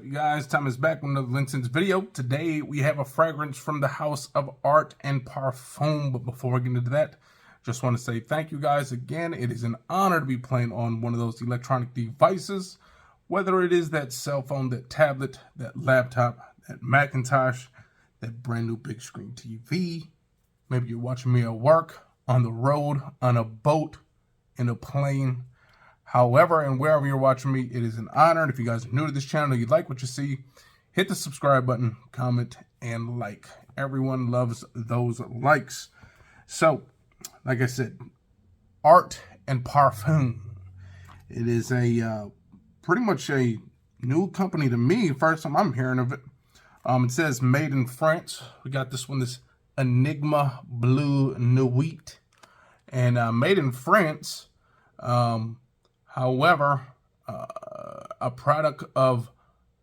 up, you guys? Tom is back with another LinScents video. Today we have a fragrance from the house of Art and Parfum. But before we get into that, just want to say thank you guys again. It is an honor to be playing on one of those electronic devices, whether it is that cell phone, that tablet, that laptop, that Macintosh, that brand new big screen TV. Maybe you're watching me at work, on the road, on a boat, in a plane. However, and wherever you're watching me, it is an honor. And if you guys are new to this channel, you like what you see, hit the subscribe button, comment, and like. Everyone loves those likes. So, like I said, Art and Parfum. It is a pretty much a new company to me. First time I'm hearing of it. It says made in France. We got this one, this Enigma Bleu Nuit, and made in France. However, a product of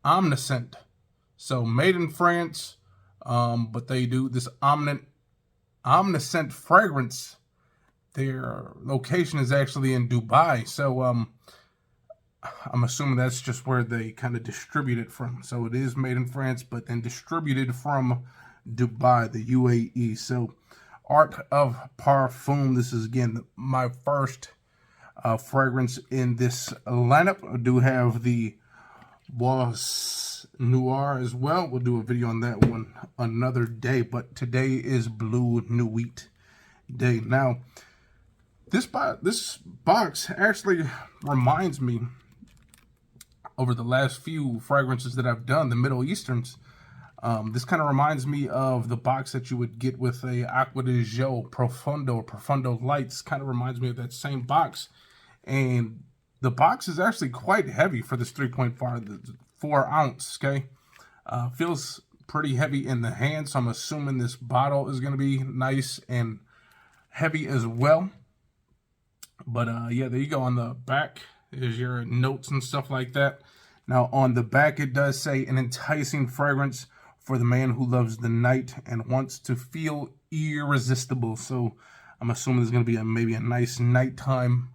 LinScents. So made in France, but they do this LinScents fragrance. Their location is actually in Dubai. So I'm assuming that's just where they kind of distribute it from. So it is made in France, but then distributed from Dubai, the UAE. So Art of Parfum. This is, again, my first fragrance in this lineup. I do have the Bois Noir as well. We'll do a video on that one another day, but today is Bleu Nuit day. Now, this box actually reminds me, over the last few fragrances that I've done, the Middle Easterns, this kind of reminds me of the box that you would get with a Aqua de Gio Profundo or Profundo Lights. Kind of reminds me of that same box. And the box is actually quite heavy for this 3.4 ounce, okay? Feels pretty heavy in the hand, so I'm assuming this bottle is going to be nice and heavy as well. But yeah, there you go. On the back is your notes and stuff like that. Now, on the back, it does say an enticing fragrance for the man who loves the night and wants to feel irresistible. So I'm assuming there's going to be maybe a nice nighttime.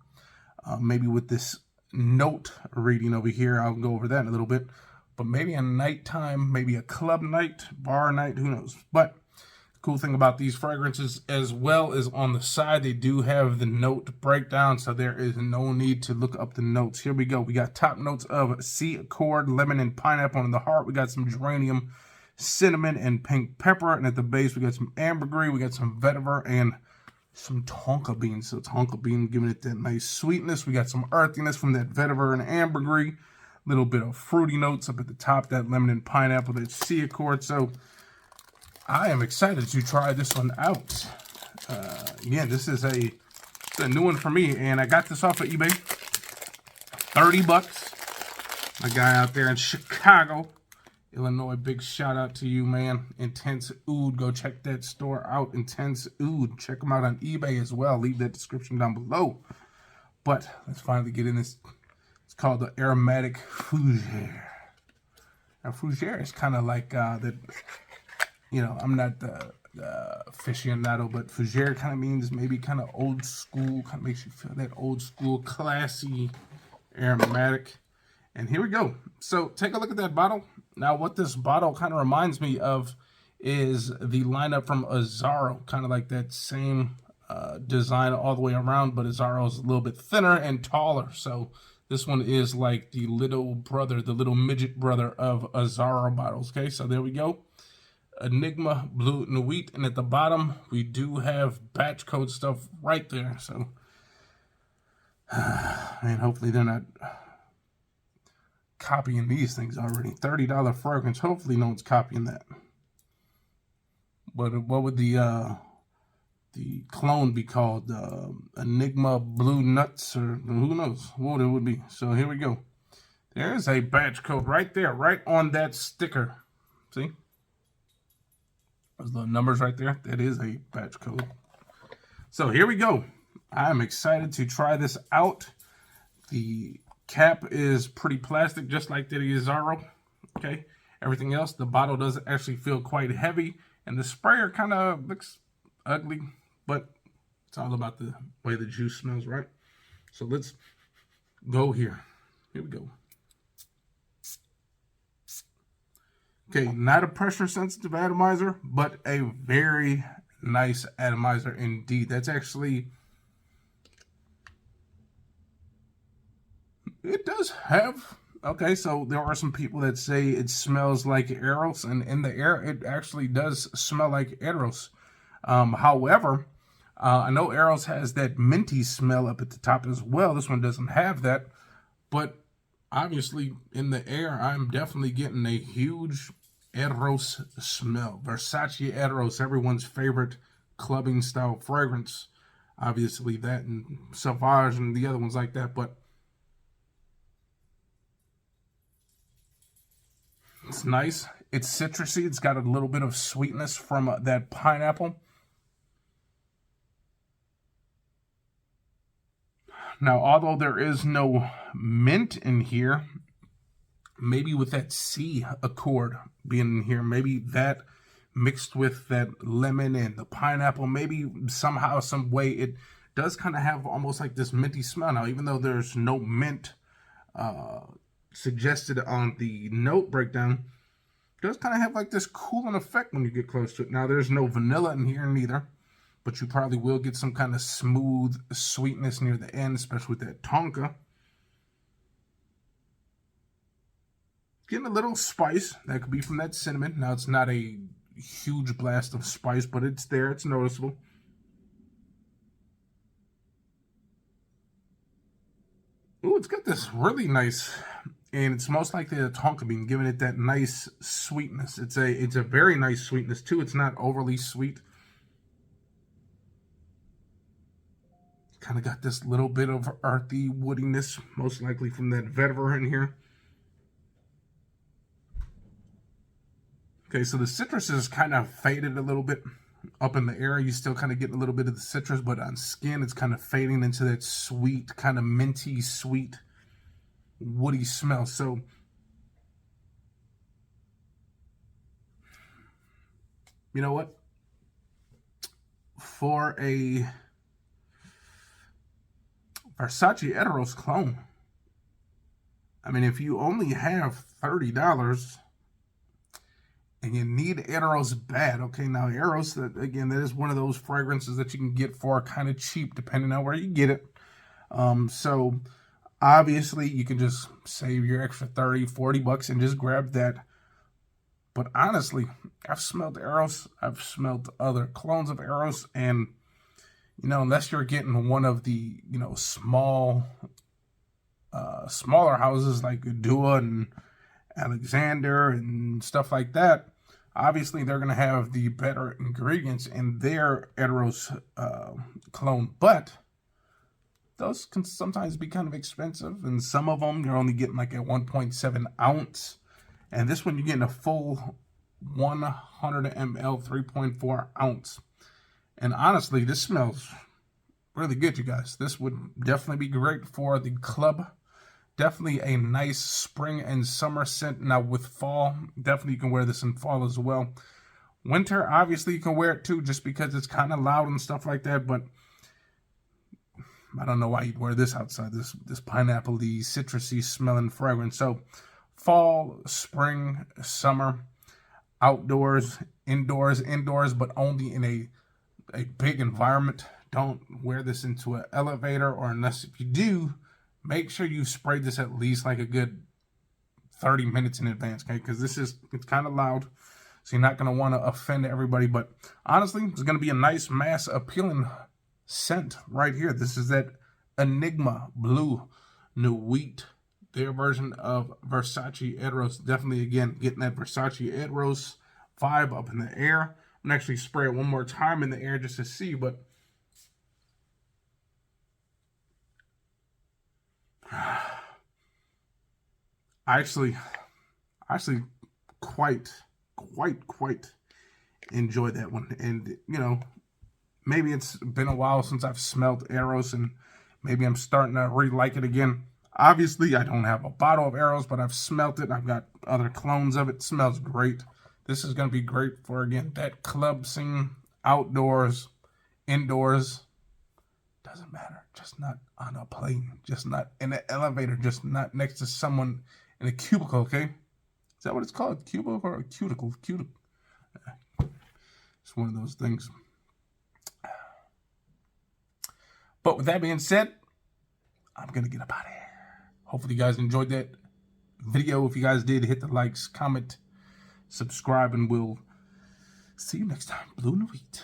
Maybe with this note reading over here, I'll go over that in a little bit. But maybe a nighttime, maybe a club night, bar night, who knows. But the cool thing about these fragrances as well is on the side, they do have the note breakdown. So there is no need to look up the notes. Here we go. We got top notes of sea accord, lemon, and pineapple. On the heart, we got some geranium, cinnamon, and pink pepper. And at the base, we got some ambergris, we got some vetiver, and some tonka beans. So tonka bean giving it that nice sweetness. We got some earthiness from that vetiver and ambergris. A little bit of fruity notes up at the top, that lemon and pineapple, that sea accord. So I am excited to try this one out. Yeah, this is a new one for me, and I got this off of eBay. 30 bucks. My guy out there in Chicago, Illinois, big shout out to you, man. Intense Oud. Go check that store out. Intense Oud. Check them out on eBay as well. Leave that description down below. But let's finally get in this. It's called the Aromatic Fougere. Now, Fougere is kind of like that. You know, I'm not the aficionado, but Fougere kind of means maybe kind of old school. Kind of makes you feel that old school, classy, aromatic. And here we go. So take a look at that bottle. Now, what this bottle kind of reminds me of is the lineup from Azzaro. Kind of like that same design all the way around, but Azzaro is a little bit thinner and taller. So this one is like the little brother, the little midget brother of Azzaro bottles. Okay, so there we go. Enigma Bleu Nuit. And at the bottom, we do have batch code stuff right there. So, and hopefully they're not copying these things already. $30 fragrance. Hopefully no one's copying that. But what would the clone be called? Enigma Blue Nuts, or who knows what it would be. So here we go. There's a batch code right there, right on that sticker. See? Those little numbers right there. That is a batch code. So here we go. I'm excited to try this out. The cap is pretty plastic, just like the Azzaro. Okay. Everything else, the bottle does actually feel quite heavy, and the sprayer kind of looks ugly, but it's all about the way the juice smells, right? So let's go here. Here we go. Okay, not a pressure sensitive atomizer, but a very nice atomizer indeed. That's actually, it does have, okay, so there are some people that say it smells like Eros, and in the air, it actually does smell like Eros. However, I know Eros has that minty smell up at the top as well. This one doesn't have that, but obviously in the air, I'm definitely getting a huge Eros smell. Versace Eros, everyone's favorite clubbing style fragrance. Obviously that and Sauvage and the other ones like that, but it's nice. It's citrusy. It's got a little bit of sweetness from that pineapple. Now, although there is no mint in here, maybe with that C accord being in here, maybe that mixed with that lemon and the pineapple, maybe somehow, some way, it does kind of have almost like this minty smell. Now, even though there's no mint suggested on the note breakdown, it does kind of have like this cooling effect when you get close to it. Now, there's no vanilla in here neither, but you probably will get some kind of smooth sweetness near the end, especially with that tonka. Getting a little spice. That could be from that cinnamon. Now, it's not a huge blast of spice, but it's there. It's noticeable. Ooh, it's got this really nice, and it's most likely the tonka bean, giving it that nice sweetness. It's a very nice sweetness, too. It's not overly sweet. Kind of got this little bit of earthy woodiness, most likely from that vetiver in here. Okay, so the citrus is kind of faded a little bit. Up in the air, you still kind of get a little bit of the citrus, but on skin, it's kind of fading into that sweet, kind of minty, sweet, woody smell. So, you know what? For a Versace Eros clone, I mean, if you only have $30 and you need Eros bad, okay, now Eros, again, that is one of those fragrances that you can get for kind of cheap depending on where you get it. So obviously you can just save your extra 30, 40 bucks and just grab that. But honestly, I've smelled Eros, I've smelled other clones of Eros, and you know, unless you're getting one of the, you know, smaller houses like Dua and Alexander and stuff like that, obviously they're going to have the better ingredients in their Eros clone. But those can sometimes be kind of expensive, and some of them you're only getting like a 1.7 ounce. And this one you're getting a full 100 ml, 3.4 ounce. And honestly, this smells really good, you guys. This would definitely be great for the club. Definitely a nice spring and summer scent. Now with fall, definitely you can wear this in fall as well. Winter, obviously you can wear it too, just because it's kind of loud and stuff like that. But I don't know why you'd wear this outside. This pineapple-y, citrusy smelling fragrance. So fall, spring, summer, outdoors, indoors, but only in a big environment. Don't wear this into an elevator, or unless if you do, make sure you spray this at least like a good 30 minutes in advance, okay? Because it's kind of loud, so you're not going to want to offend everybody. But honestly, it's going to be a nice, mass appealing scent right here. This is that Enigma Bleu Nuit, their version of Versace Eros. Definitely, again, getting that Versace Eros vibe up in the air. I'm going to actually spray it one more time in the air just to see, but I actually quite enjoy that one. And, you know, maybe it's been a while since I've smelled Eros, and maybe I'm starting to re-like it again. Obviously, I don't have a bottle of Eros, but I've smelt it. I've got other clones of it. It smells great. This is going to be great for, again, that club scene, outdoors, indoors. Doesn't matter. Just not on a plane. Just not in an elevator. Just not next to someone in a cubicle, okay? Is that what it's called? Cuba or cuticle? Cuticle. It's one of those things. But with that being said, I'm going to get up out of here. Hopefully you guys enjoyed that video. If you guys did, hit the likes, comment, subscribe, and we'll see you next time. Bleu Nuit.